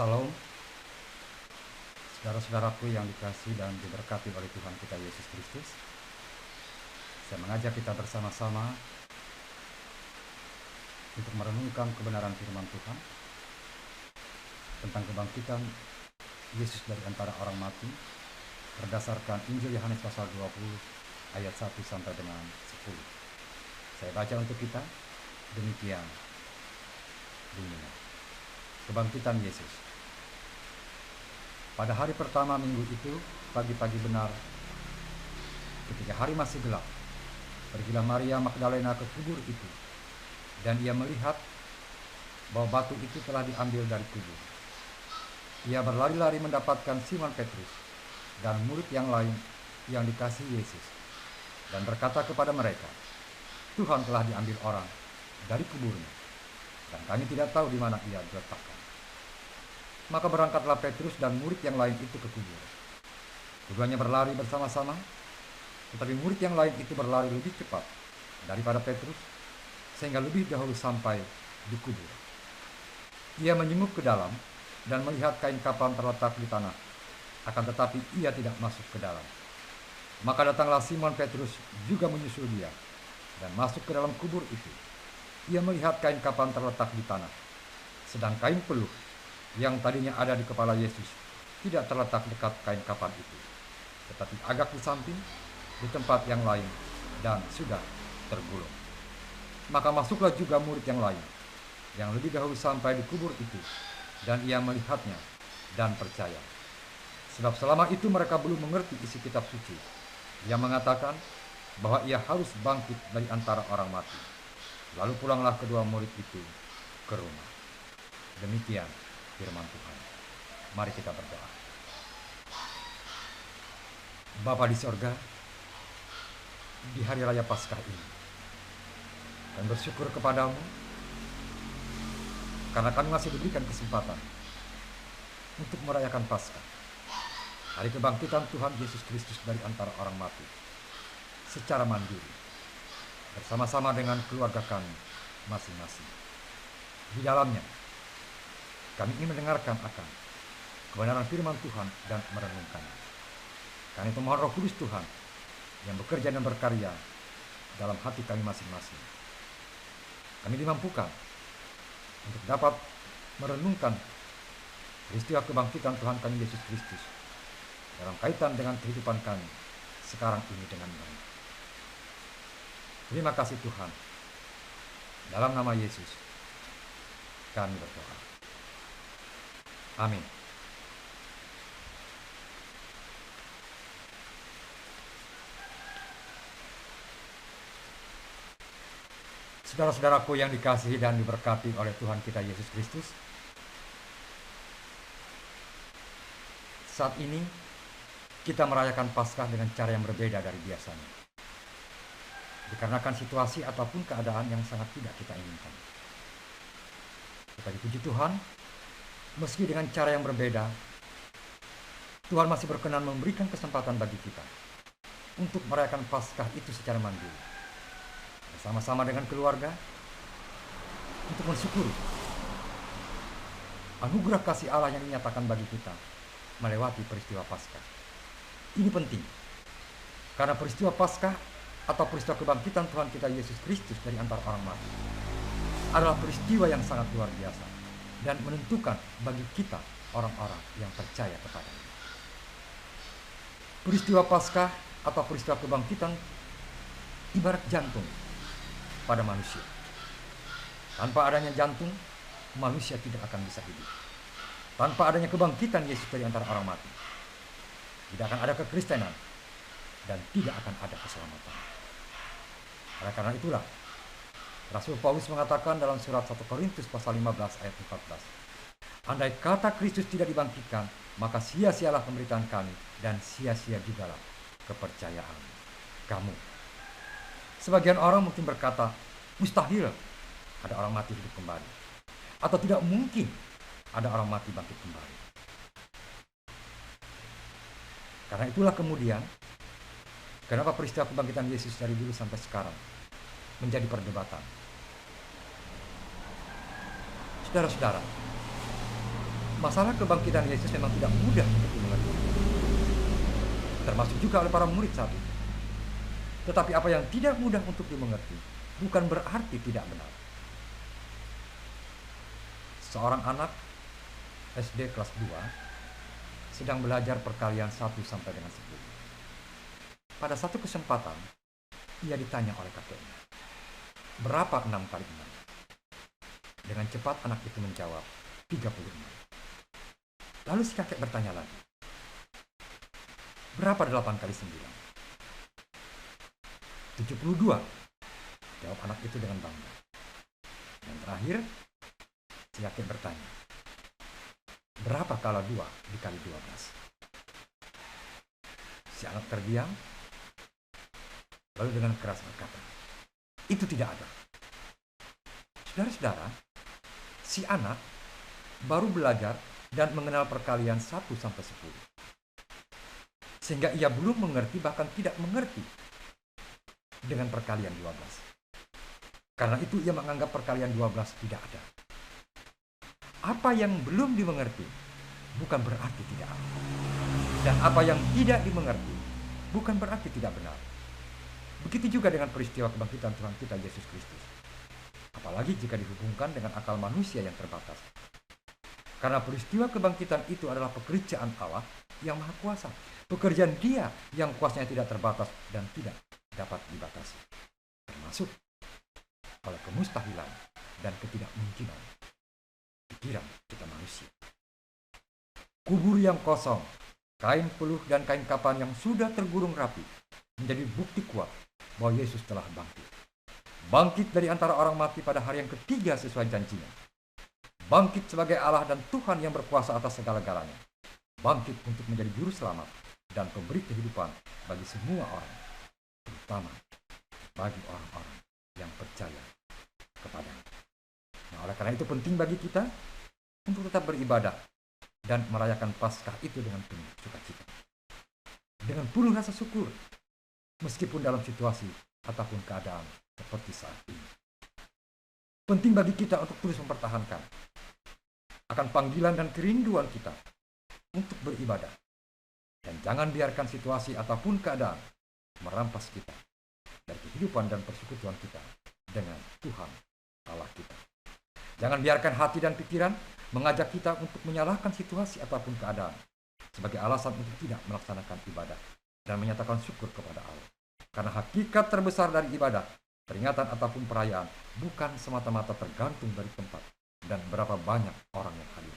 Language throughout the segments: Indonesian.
Salam, saudara-saudaraku yang dikasihi dan diberkati oleh Tuhan kita Yesus Kristus. Saya mengajak kita bersama-sama untuk merenungkan kebenaran firman Tuhan tentang kebangkitan Yesus dari antara orang mati berdasarkan Injil Yohanes pasal 20 ayat 1 sampai dengan 10. Saya baca untuk kita, demikian bunyinya. Kebangkitan Yesus. Pada hari pertama minggu itu, pagi-pagi benar, ketika hari masih gelap, pergilah Maria Magdalena ke kubur itu, dan ia melihat bahwa batu itu telah diambil dari kubur. Ia berlari-lari mendapatkan Simon Petrus dan murid yang lain yang dikasihi Yesus, dan berkata kepada mereka, "Tuhan telah diambil orang dari kuburnya, dan kami tidak tahu di mana ia diletakkan." Maka berangkatlah Petrus dan murid yang lain itu ke kubur. Keduanya berlari bersama-sama, tetapi murid yang lain itu berlari lebih cepat daripada Petrus, sehingga lebih dahulu sampai di kubur. Ia menyunggup ke dalam dan melihat kain kafan terletak di tanah, akan tetapi ia tidak masuk ke dalam. Maka datanglah Simon Petrus juga menyusul dia, dan masuk ke dalam kubur itu. Ia melihat kain kafan terletak di tanah, sedang kain peluh yang tadinya ada di kepala Yesus tidak terletak dekat kain kafan itu, tetapi agak di samping, di tempat yang lain, dan sudah tergulung. Maka masuklah juga murid yang lain, yang lebih dahulu sampai di kubur itu, dan ia melihatnya dan percaya. Sebab selama itu mereka belum mengerti isi kitab suci, yang mengatakan bahwa ia harus bangkit dari antara orang mati. Lalu pulanglah kedua murid itu ke rumah. Demikian firman Tuhan. Mari kita berdoa. Bapa di sorga, di hari raya Paskah ini, kami bersyukur kepadamu karena kami masih diberikan kesempatan untuk merayakan Paskah, hari kebangkitan Tuhan Yesus Kristus dari antara orang mati, secara mandiri, bersama-sama dengan keluarga kami masing-masing. Di dalamnya kami ingin mendengarkan akan kebenaran firman Tuhan dan merenungkannya. Karena itu mohon Roh Kudus Tuhan yang bekerja dan berkarya dalam hati kami masing-masing. Kami dimampukan untuk dapat merenungkan peristiwa kebangkitan Tuhan kami Yesus Kristus dalam kaitan dengan kehidupan kami sekarang ini dengan baik. Terima kasih Tuhan. Dalam nama Yesus kami berdoa. Amin. Saudara-saudaraku yang dikasihi dan diberkati oleh Tuhan kita Yesus Kristus, saat ini kita merayakan Paskah dengan cara yang berbeda dari biasanya, dikarenakan situasi ataupun keadaan yang sangat tidak kita inginkan. Tetapi puji Tuhan, meski dengan cara yang berbeda, Tuhan masih berkenan memberikan kesempatan bagi kita untuk merayakan Paskah itu secara mandiri, bersama-sama dengan keluarga, untuk mensyukuri anugerah kasih Allah yang dinyatakan bagi kita melewati peristiwa Paskah. Ini penting, karena peristiwa Paskah atau peristiwa kebangkitan Tuhan kita Yesus Kristus dari antara orang mati adalah peristiwa yang sangat luar biasa dan menentukan bagi kita orang-orang yang percaya kepadanya. Peristiwa Paskah atau peristiwa kebangkitan ibarat jantung pada manusia. Tanpa adanya jantung, manusia tidak akan bisa hidup. Tanpa adanya kebangkitan Yesus dari antara orang mati, tidak akan ada kekristenan dan tidak akan ada keselamatan. Oleh karena itulah Rasul Paulus mengatakan dalam surat 1 Korintus pasal 15 ayat 14, "Andai kata Kristus tidak dibangkitkan, maka sia-sialah pemberitaan kami dan sia-sia jugalah kepercayaan kamu." Sebagian orang mungkin berkata, mustahil ada orang mati hidup kembali, atau tidak mungkin ada orang mati bangkit kembali. Karena itulah kemudian, kenapa peristiwa kebangkitan Yesus dari dulu sampai sekarang menjadi perdebatan. Saudara-saudara, Masalah kebangkitan Yesus memang tidak mudah untuk dimengerti, termasuk juga oleh para murid saat itu. Tetapi apa yang tidak mudah untuk dimengerti bukan berarti tidak benar. Seorang anak SD kelas 2 sedang belajar perkalian 1 sampai dengan 10. Pada satu kesempatan, ia ditanya oleh kakeknya, berapa 6 kali 6? Dengan cepat anak itu menjawab, 36. Lalu si kakek bertanya lagi, berapa 8 kali 9? 72, jawab anak itu dengan bangga. Dan terakhir, si kakek bertanya, berapa kali 2 dikali 12? Si anak terdiam, lalu dengan keras berkata, itu tidak ada. Saudara-saudara, si anak baru belajar dan mengenal perkalian 1 sampai 10. Sehingga ia belum mengerti, bahkan tidak mengerti dengan perkalian 12. Karena itu ia menganggap perkalian 12 tidak ada. Apa yang belum dimengerti bukan berarti tidak ada. Dan apa yang tidak dimengerti bukan berarti tidak benar. Begitu juga dengan peristiwa kebangkitan Tuhan kita Yesus Kristus. Apalagi jika dihubungkan dengan akal manusia yang terbatas. Karena peristiwa kebangkitan itu adalah pekerjaan Allah yang maha kuasa. Pekerjaan Dia yang kuasanya tidak terbatas dan tidak dapat dibatasi. Termasuk oleh kemustahilan dan ketidakmungkinan pikiran kita manusia. Kubur yang kosong, kain peluh dan kain kapan yang sudah tergulung rapi menjadi bukti kuat bahwa Yesus telah bangkit. Bangkit dari antara orang mati pada hari yang ketiga sesuai janjinya. Bangkit sebagai Allah dan Tuhan yang berkuasa atas segala-galanya. Bangkit untuk menjadi juru selamat dan pemberi kehidupan bagi semua orang, terutama bagi orang-orang yang percaya kepadanya. Nah, oleh karena itu penting bagi kita untuk tetap beribadah dan merayakan Paskah itu dengan penuh sukacita, dengan penuh rasa syukur, meskipun dalam situasi ataupun keadaan seperti saat ini. Penting bagi kita untuk terus mempertahankan akan panggilan dan kerinduan kita untuk beribadah. Dan jangan biarkan situasi ataupun keadaan merampas kita dari kehidupan dan persekutuan kita dengan Tuhan Allah kita. Jangan biarkan hati dan pikiran mengajak kita untuk menyalahkan situasi ataupun keadaan sebagai alasan untuk tidak melaksanakan ibadah dan menyatakan syukur kepada Allah. Karena hakikat terbesar dari ibadah, peringatan ataupun perayaan bukan semata-mata tergantung dari tempat dan berapa banyak orang yang hadir.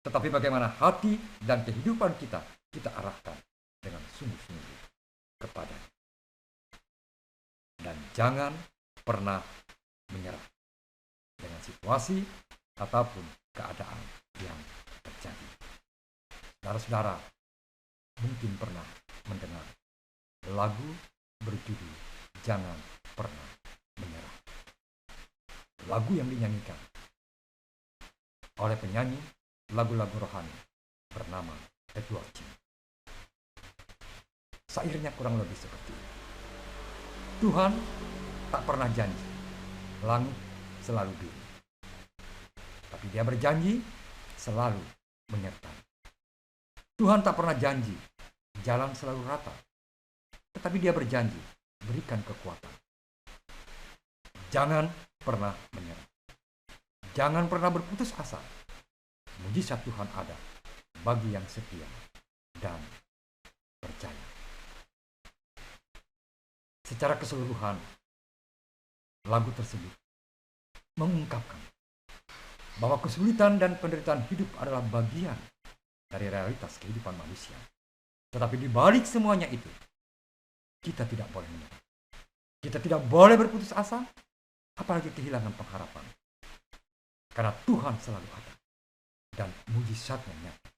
Tetapi bagaimana hati dan kehidupan kita arahkan dengan sungguh-sungguh kepada. Dan jangan pernah menyerah dengan situasi ataupun keadaan yang terjadi. Saudara-saudara, mungkin pernah mendengar lagu berjudul Jangan Pernah Menyerah. Lagu yang dinyanyikan oleh penyanyi lagu-lagu rohani bernama Edward Chin. Sairnya kurang lebih seperti ini. Tuhan tak pernah janji langit selalu biru, tapi Dia berjanji selalu menyertai. Tuhan tak pernah janji jalan selalu rata, tetapi Dia berjanji berikan kekuatan. Jangan pernah menyerah. Jangan pernah berputus asa. Mujizat Tuhan ada bagi yang setia dan percaya. Secara keseluruhan, lagu tersebut mengungkapkan bahwa kesulitan dan penderitaan hidup adalah bagian dari realitas kehidupan manusia. Tetapi di balik semuanya itu, kita tidak boleh menyerah. Kita tidak boleh berputus asa, apalagi kehilangan pengharapan. Karena Tuhan selalu ada dan mujizatnya nyata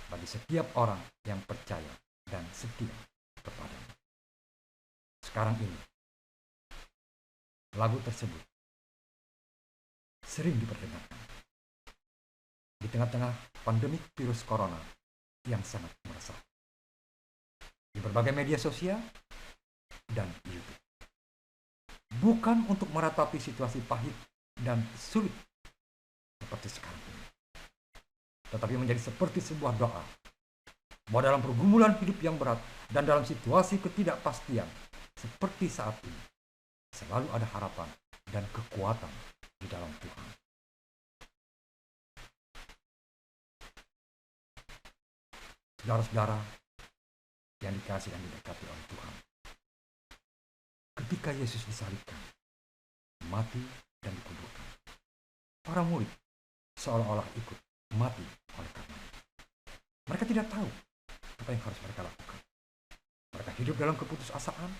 bagi setiap orang yang percaya dan setia kepadanya. Sekarang ini, lagu tersebut sering diperdengarkan di tengah-tengah pandemi virus corona yang sangat meresahkan, di berbagai media sosial dan YouTube. Bukan untuk meratapi situasi pahit dan sulit seperti sekarang ini, tetapi menjadi seperti sebuah doa, bahwa dalam pergumulan hidup yang berat dan dalam situasi ketidakpastian seperti saat ini, selalu ada harapan dan kekuatan di dalam Tuhan. Saudara-saudara yang dikasihi dan diberkati oleh Tuhan, ketika Yesus disalibkan, mati dan dikuburkan, para murid seolah-olah ikut mati oleh karena mereka tidak tahu apa yang harus mereka lakukan. Mereka hidup dalam keputusasaan,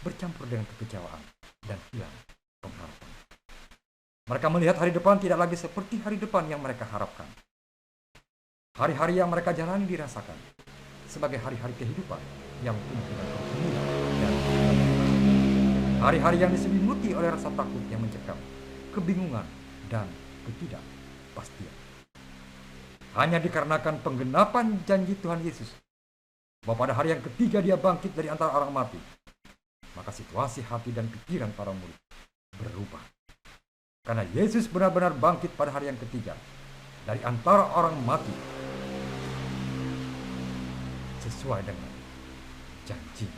bercampur dengan kekecewaan, dan hilang pengharapan. Mereka melihat hari depan tidak lagi seperti hari depan yang mereka harapkan. Hari-hari yang mereka jalani dirasakan sebagai hari-hari kehidupan yang penuh dengan kegumulan dan hari-hari yang diselimuti oleh rasa takut yang mencekam, kebingungan, dan ketidakpastian. Hanya dikarenakan penggenapan janji Tuhan Yesus bahwa pada hari yang ketiga dia bangkit dari antara orang mati, maka situasi hati dan pikiran para murid berubah. Karena Yesus benar-benar bangkit pada hari yang ketiga dari antara orang mati, sesuai dengan janji.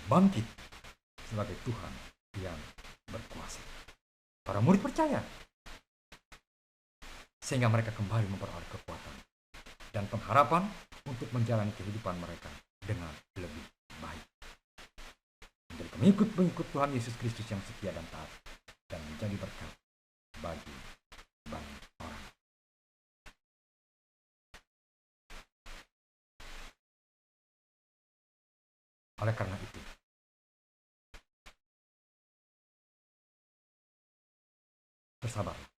Bangkit sebagai Tuhan yang berkuasa. Para murid percaya, sehingga mereka kembali memperoleh kekuatan dan pengharapan untuk menjalani kehidupan mereka dengan lebih baik. Menjadi pengikut-pengikut Tuhan Yesus Kristus yang setia dan taat, dan menjadi berkat bagi banyak orang. Oleh karena itu, bersabarlah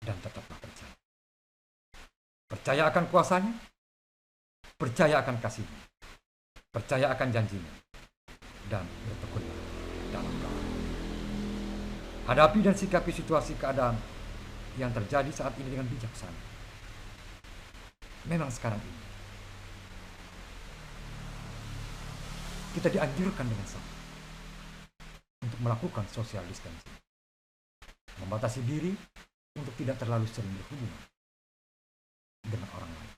dan tetaplah percaya. Percaya akan kuasanya, percaya akan kasihnya, percaya akan janjinya, dan bertekunlah dalam doa. Hadapi dan sikapi situasi keadaan yang terjadi saat ini dengan bijaksana. Memang sekarang ini kita dianjurkan dengan sama untuk melakukan social distancing, membatasi diri untuk tidak terlalu sering berhubungan dengan orang lain,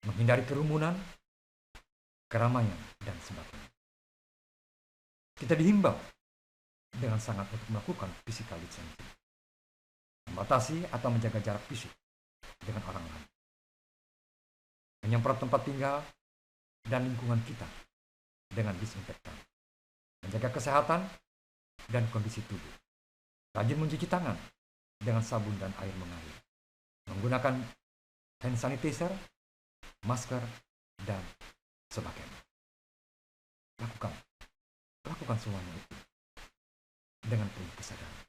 menghindari kerumunan, keramaian, dan sebagainya. Kita dihimbau dengan sangat untuk melakukan physical distancing, membatasi atau menjaga jarak fisik dengan orang lain, menyemprot tempat tinggal dan lingkungan kita dengan disinfektan, menjaga kesehatan dan kondisi tubuh, rajin mencuci tangan dengan sabun dan air mengalir, menggunakan hand sanitizer, masker, dan sebagainya. Lakukan semuanya itu dengan penuh kesadaran,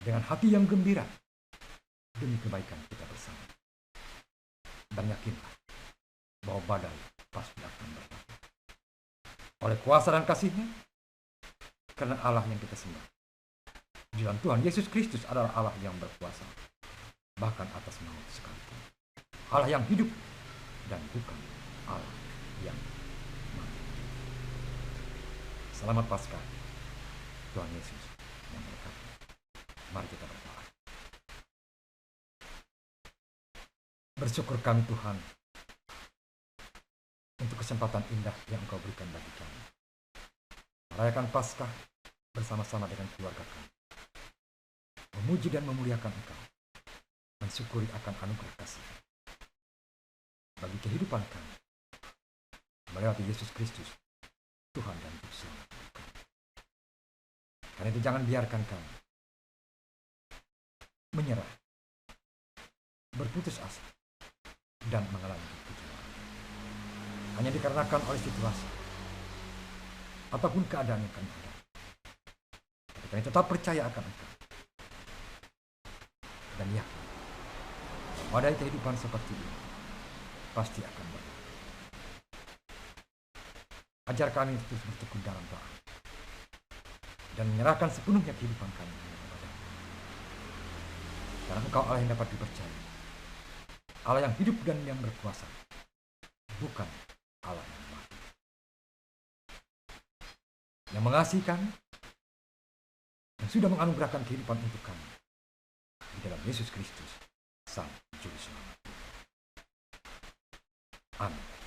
dengan hati yang gembira demi kebaikan kita bersama. Dan yakinlah bahwa badai pasti akan berlalu. Oleh kuasa dan kasih-Nya, karena Allah yang kita sembah di dalam Tuhan Yesus Kristus adalah Allah yang berkuasa, bahkan atas maut sekalipun. Allah yang hidup dan bukan Allah yang mati. Selamat Paskah, Tuhan Yesus yang memberkati. Mari kita berdoa. Bersyukur kami Tuhan untuk kesempatan indah yang Engkau berikan bagi kami, merayakan Paskah bersama-sama dengan keluarga kami, memuji dan memuliakan Engkau, mensyukuri akan anugerah kasih bagi kehidupan kami, melewati Yesus Kristus, Tuhan dan Juru Selamat kami. Karena itu jangan biarkan kami menyerah, berputus asa, dan mengalami kekecewaan hanya dikarenakan oleh situasi ataupun keadaan yang kami hadapi. Tapi kami tetap percaya akan Engkau dan yakin pada kehidupan seperti ini pasti akan berlalu. Ajar kami terus bertekun dalam doa dan menyerahkan sepenuhnya kehidupan kami kepada-Mu. Karena Engkau Allah yang dapat dipercaya, Allah yang hidup dan yang berkuasa, bukan Allah yang mati. Yang mengasihi kami, yang sudah menganugerahkan kehidupan untuk kami, di dalam Yesus Kristus, Sang Juru Selamat. Amin.